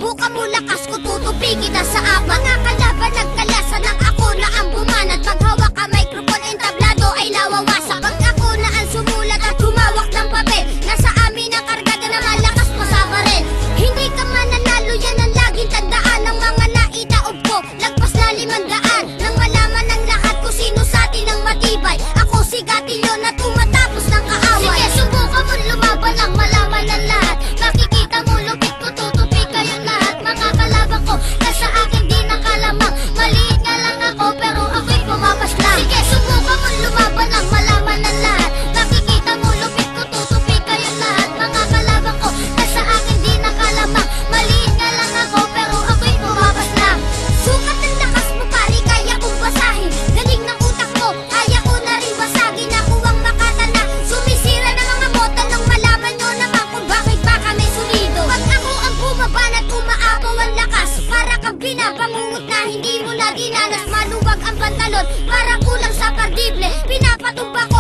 subukan mo lakas ko, tutupi kita sa abang. Mga kalaban nagkalasan ng ako na ang bumanat. Pag hawak ka microphone, entablado ay lawawasak. Pag ako na ang sumulat at humawak ng papel, nasa amin ang kargada na malakas pa sa baril. Hindi ka mananalo, yan ang laging tandaan ng mga naitaob ko. Lagpas na 500 nang malaman ng lahat kung sino sa atin ang matibay. Ako si Gatilyo na tumatapos ng kaaway. Sige, subukan mo lumaban ang malaman ng lahat. Makikita mo lupit ko, tutupi kayong lahat. Mga kalaban ko na sa akin di nakalamang. Maliit nga lang ako pero ako'y pumapas lang. Sige, subukan mo lumaban ang malaman ng lahat. Makikita mo lupit ko, tutupi kayong lahat. Mga kalaban ko na sa akin di nakalamang. Maliit nga lang ako pero ako'y pumapas lang. Sukat ng lakas mo pare, kaya kong basahin. Galing ng utak mo, kaya ko na rin basagin. Ako ang makatana, sumisira ng mga boto nang malaman nyo naman kung bakit ba kami sulido. Pag ako ang bumaban at umaapaw ang lakas, para kang binabangungot na hindi mo na dinanas. Maluwag ang pantalon, para kulang sa pardible. Pinapatumba ko